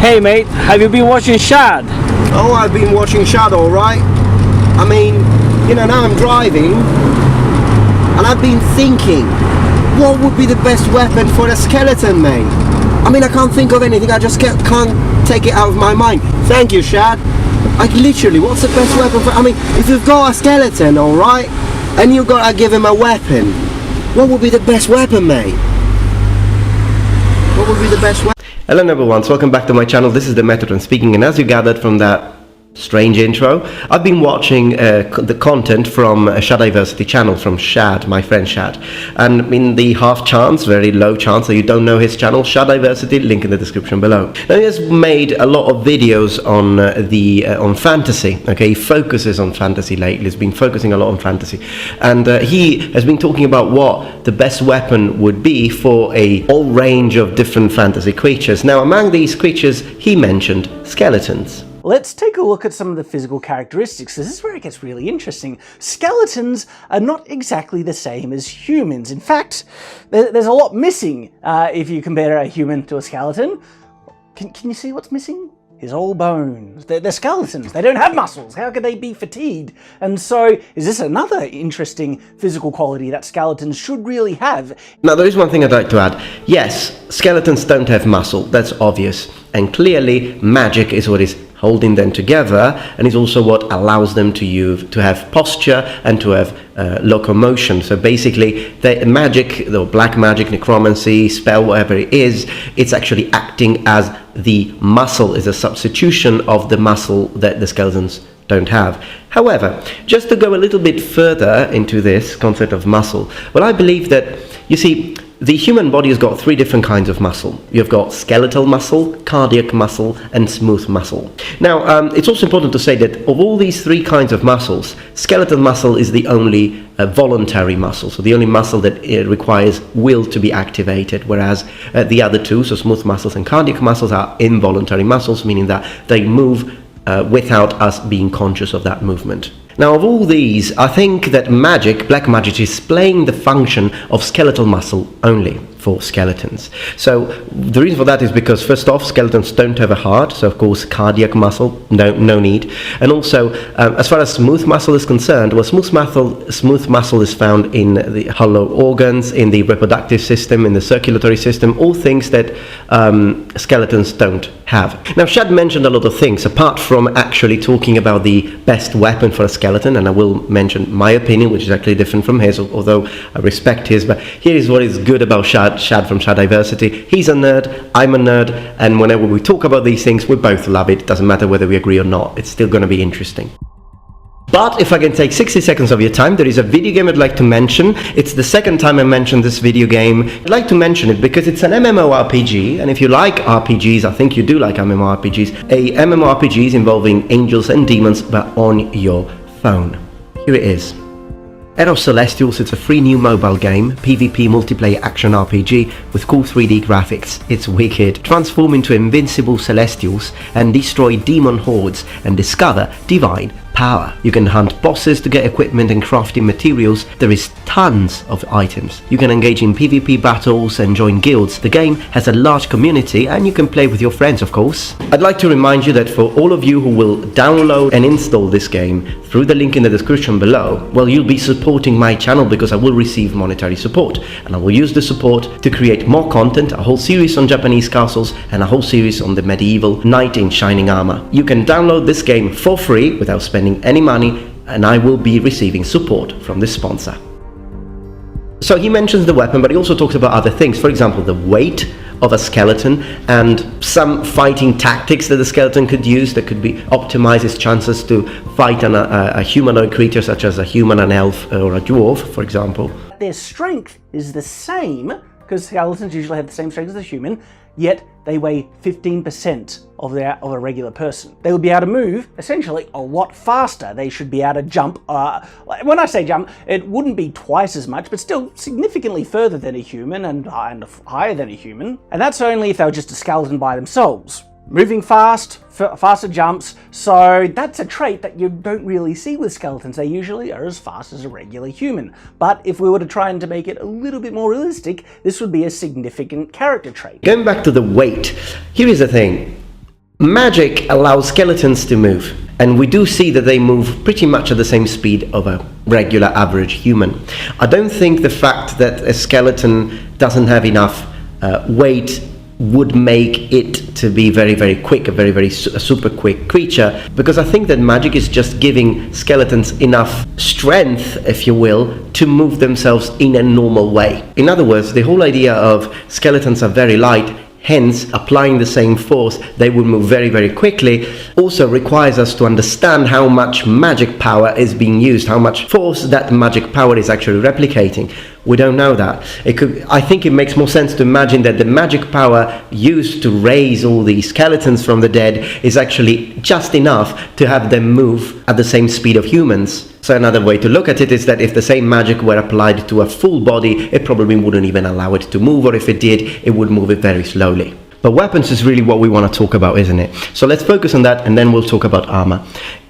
Hey mate, have you been watching Shad? Oh, I've been watching Shad, alright. I mean, you know, now I'm driving and I've been thinking, what would be the best weapon for a skeleton, mate? I mean, I can't think of anything, I just can't take it out of my mind. Thank you, Shad. Like, literally, what's the best weapon for... I mean, if you've got a skeleton, alright, and you've got to give him a weapon, what would be the best weapon, mate? What would be the best weapon? Hello number ones, welcome back to my channel. This is the Metatron speaking, and as you gathered from that strange intro, I've been watching the content from Shadiversity channel, from Shad, my friend Shad, and in the half chance, very low chance that you don't know his channel, Shadiversity, link in the description below. Now he has made a lot of videos on on fantasy. Okay, he focuses on fantasy lately. He's been focusing a lot on fantasy, and he has been talking about what the best weapon would be for a whole range of different fantasy creatures. Now among these creatures he mentioned skeletons. Let's take a look at some of the physical characteristics. This is where it gets really interesting. Skeletons are not exactly the same as humans. In fact, there's a lot missing if you compare a human to a skeleton. Can you see what's missing? It's all bones. They're skeletons. They don't have muscles. How could they be fatigued? And so, is this another interesting physical quality that skeletons should really have? Now, there is one thing I'd like to add. Yes, skeletons don't have muscle. That's obvious. And clearly, magic is what is holding them together, and is also what allows them to have posture and to have locomotion. So basically, the magic, the black magic, necromancy, spell, whatever it is, it's actually acting as the muscle, is a substitution of the muscle that the skeletons don't have. However, just to go a little bit further into this concept of muscle, well, I believe that, you see, the human body has got three different kinds of muscle. You've got skeletal muscle, cardiac muscle, and smooth muscle. Now, it's also important to say that of all these three kinds of muscles, skeletal muscle is the only voluntary muscle, so the only muscle that requires will to be activated, whereas the other two, so smooth muscles and cardiac muscles, are involuntary muscles, meaning that they move without us being conscious of that movement. Now, of all these, I think that magic, black magic, is playing the function of skeletal muscle only for skeletons. So the reason for that is because, first off, skeletons don't have a heart, so of course cardiac muscle, no need. And also, as far as smooth muscle is concerned, well, smooth muscle is found in the hollow organs, in the reproductive system, in the circulatory system, all things that skeletons don't have. Now, Shad mentioned a lot of things, apart from actually talking about the best weapon for a skeleton, and I will mention my opinion, which is actually different from his, although I respect his, but here is what is good about Shad from Shadiversity. He's a nerd, I'm a nerd, and whenever we talk about these things, we both love it. It doesn't matter whether we agree or not, it's still going to be interesting. But if I can take 60 seconds of your time, there is a video game I'd like to mention. It's the second time I mentioned this video game. I'd like to mention it because it's an MMORPG, and if you like RPGs, I think you do like MMORPGs, a MMORPG involving angels and demons, but on your phone. Here it is. Eros Celestials, it's a free new mobile game, PvP multiplayer action RPG with cool 3D graphics. It's wicked. Transform into invincible Celestials and destroy demon hordes and discover divine power. You can hunt bosses to get equipment and crafting materials. There is tons of items. You can engage in PvP battles and join guilds. The game has a large community and you can play with your friends, of course. I'd like to remind you that for all of you who will download and install this game through the link in the description below, well, you'll be supporting my channel because I will receive monetary support, and I will use the support to create more content, a whole series on Japanese castles and a whole series on the medieval knight in shining armor. You can download this game for free without spending any money, and I will be receiving support from this sponsor. So he mentions the weapon, but he also talks about other things. For example, the weight of a skeleton and some fighting tactics that the skeleton could use that could be optimize its chances to fight a humanoid creature such as a human, an elf, or a dwarf, for example. Their strength is the same, because skeletons usually have the same strength as a human, yet they weigh 15% of a regular person. They would be able to move, essentially, a lot faster. They should be able to jump, when I say jump, it wouldn't be twice as much, but still significantly further than a human and higher than a human. And that's only if they were just a skeleton by themselves. Moving fast, faster jumps, so that's a trait that you don't really see with skeletons. They usually are as fast as a regular human. But if we were to try and to make it a little bit more realistic, this would be a significant character trait. Going back to the weight, here is the thing. Magic allows skeletons to move, and we do see that they move pretty much at the same speed of a regular average human. I don't think the fact that a skeleton doesn't have enough weight would make it to be very, very quick, a super quick creature, because I think that magic is just giving skeletons enough strength, if you will, to move themselves in a normal way. In other words, the whole idea of skeletons are very light, hence applying the same force they would move very, very quickly, also requires us to understand how much magic power is being used, how much force that magic power is actually replicating. We don't know that. I think it makes more sense to imagine that the magic power used to raise all these skeletons from the dead is actually just enough to have them move at the same speed of humans. So another way to look at it is that if the same magic were applied to a full body, it probably wouldn't even allow it to move, or if it did, it would move it very slowly. But weapons is really what we want to talk about, isn't it? So let's focus on that, and then we'll talk about armor.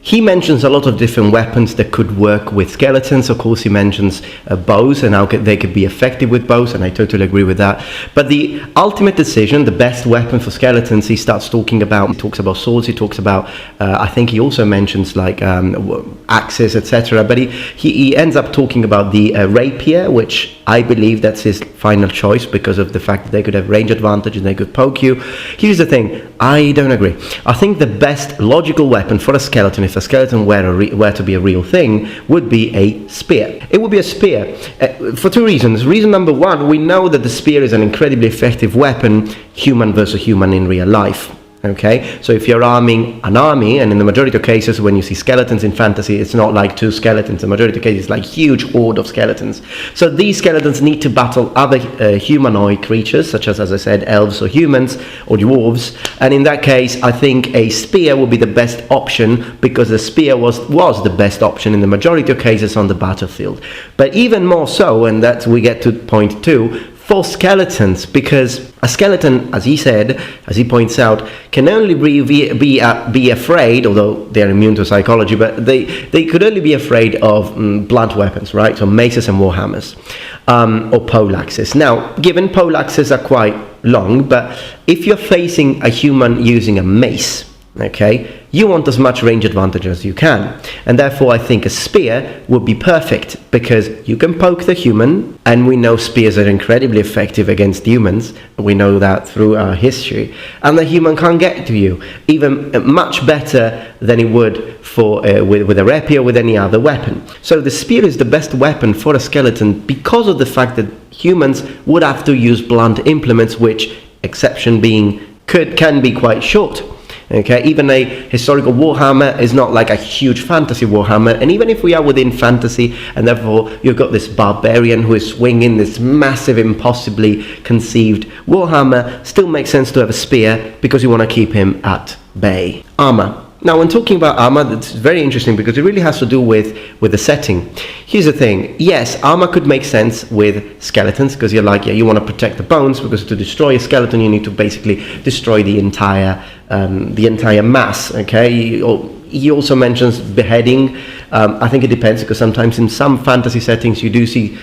He mentions a lot of different weapons that could work with skeletons. Of course, he mentions bows and how they could be effective with bows, and I totally agree with that. But the ultimate decision, the best weapon for skeletons, he talks about swords, he talks about, I think he also mentions like axes, etc. But he ends up talking about the rapier, which I believe that's his final choice because of the fact that they could have range advantage and they could poke you. Here's the thing, I don't agree. I think the best logical weapon for a skeleton, if a skeleton were to be a real thing, would be a spear. It would be a spear for two reasons. Reason number one, we know that the spear is an incredibly effective weapon, human versus human in real life. Okay, so if you're arming an army, and in the majority of cases when you see skeletons in fantasy, it's not like two skeletons. In the majority of cases, it's like huge horde of skeletons. So these skeletons need to battle other humanoid creatures, such as I said, elves or humans or dwarves. And in that case, I think a spear would be the best option, because the spear was the best option in the majority of cases on the battlefield. But even more so, and that we get to point two, for skeletons, because a skeleton, as he points out, can only be afraid, although they're immune to psychology, but they could only be afraid of blunt weapons, right? So maces and warhammers, or poleaxes. Now, given poleaxes are quite long, but if you're facing a human using a mace, okay, you want as much range advantage as you can, and therefore I think a spear would be perfect, because you can poke the human, and we know spears are incredibly effective against humans. We know that through our history, and the human can't get to you, even much better than it would for with a rapier, with any other weapon. So the spear is the best weapon for a skeleton, because of the fact that humans would have to use blunt implements, which, exception being, can be quite short. Okay, even a historical warhammer is not like a huge fantasy warhammer, and even if we are within fantasy, and therefore you've got this barbarian who is swinging this massive, impossibly conceived warhammer, still makes sense to have a spear, because you want to keep him at bay. Armor. Now, when talking about armor, that's very interesting, because it really has to do with the setting. Here's the thing. Yes, armor could make sense with skeletons, because you're like, yeah, you want to protect the bones, because to destroy a skeleton, you need to basically destroy the entire mass. Okay. He also mentions beheading. I think it depends, because sometimes in some fantasy settings you do see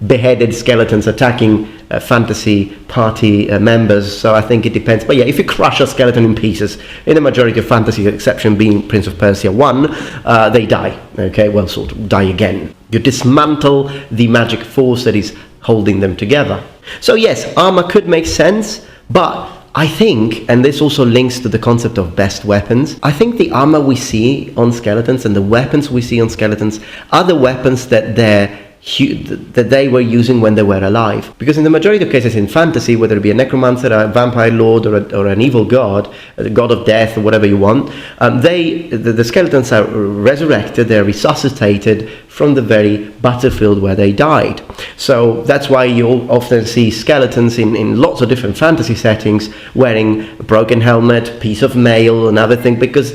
beheaded skeletons attacking fantasy party members, so I think it depends. But yeah, if you crush a skeleton in pieces, in the majority of fantasy, exception being Prince of Persia 1, they die. Okay, well, sort of die again. You dismantle the magic force that is holding them together. So yes, armor could make sense, but I think, and this also links to the concept of best weapons, I think the armor we see on skeletons and the weapons we see on skeletons are the weapons that they were using when they were alive. Because in the majority of cases in fantasy, whether it be a necromancer, a vampire lord, or an evil god, a god of death, or whatever you want, the skeletons are resurrected, they're resuscitated from the very battlefield where they died. So that's why you often see skeletons in lots of different fantasy settings wearing a broken helmet, piece of mail, and other thing, because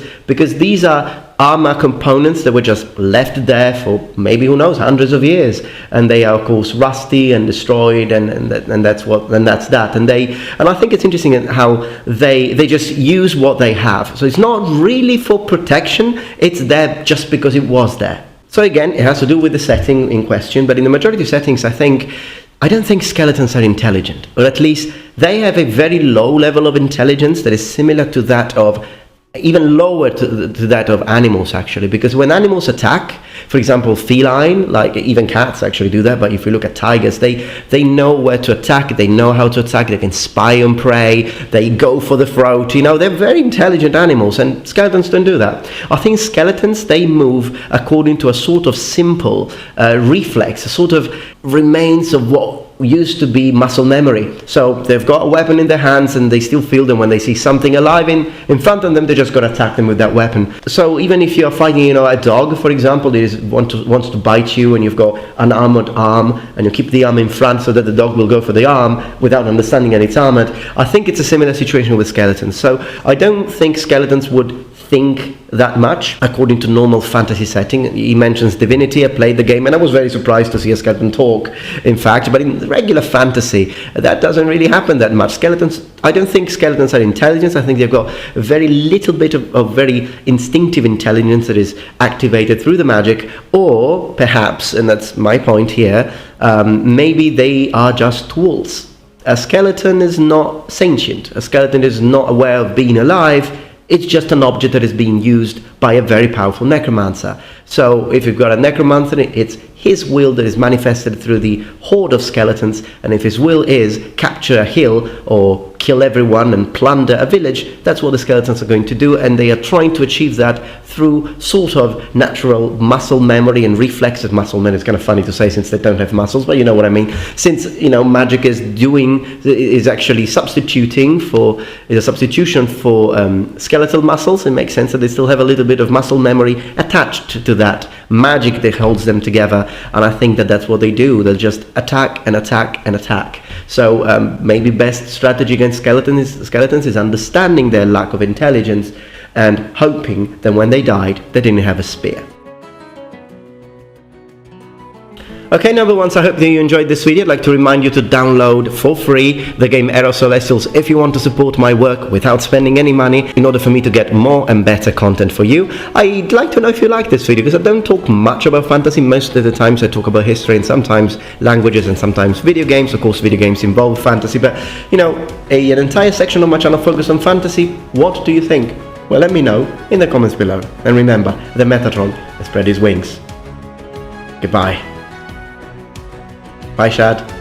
these are armor components that were just left there for maybe, who knows, hundreds of years, and they are of course rusty and destroyed, and that's that. And I think it's interesting how they just use what they have. So it's not really for protection; it's there just because it was there. So again, it has to do with the setting in question. But in the majority of settings, I don't think skeletons are intelligent, or at least they have a very low level of intelligence that is similar to that of, even lower to that of animals actually, because when animals attack, for example feline, like even cats actually do that, but if you look at tigers, they know where to attack, they know how to attack, they can spy on prey, they go for the throat, you know, they're very intelligent animals, and skeletons don't do that. I think skeletons, they move according to a sort of simple reflex, a sort of remains of what used to be muscle memory. So they've got a weapon in their hands and they still feel them when they see something alive in front of them, they're just going to attack them with that weapon. So even if you're fighting, you know, a dog, for example, that wants to bite you, and you've got an armored arm, and you keep the arm in front so that the dog will go for the arm without understanding that it's armored, I think it's a similar situation with skeletons. So I don't think skeletons would think that much according to normal fantasy setting. He mentions divinity. I played the game and I was very surprised to see a skeleton talk, in fact, but in regular fantasy that doesn't really happen that much. Skeletons, I don't think skeletons are intelligent. I think they've got a very little bit of very instinctive intelligence that is activated through the magic, or perhaps, and that's my point here, maybe they are just tools. A skeleton is not sentient. A skeleton is not aware of being alive. It's just an object that is being used by a very powerful necromancer. So if you've got a necromancer, it's his will that is manifested through the horde of skeletons, and if his will is capture a hill or kill everyone and plunder a village, that's what the skeletons are going to do, and they are trying to achieve that through sort of natural muscle memory and reflexive muscle memory. It's kind of funny to say since they don't have muscles, but you know what I mean. Since, you know, magic is actually substitution for skeletal muscles, it makes sense that they still have a little bit of muscle memory attached to that magic that holds them together, and I think that that's what they do. They'll just attack and attack and attack. So maybe best strategy against skeletons is understanding their lack of intelligence and hoping that when they died they didn't have a spear. Okay, number ones, I hope that you enjoyed this video. I'd like to remind you to download for free the game Era Celestials if you want to support my work without spending any money in order for me to get more and better content for you. I'd like to know if you like this video, because I don't talk much about fantasy. Most of the times I talk about history and sometimes languages and sometimes video games. Of course, video games involve fantasy, but you know, an entire section of my channel focused on fantasy. What do you think? Well, let me know in the comments below. And remember, the Metatron has spread his wings. Goodbye. Bye, Shad.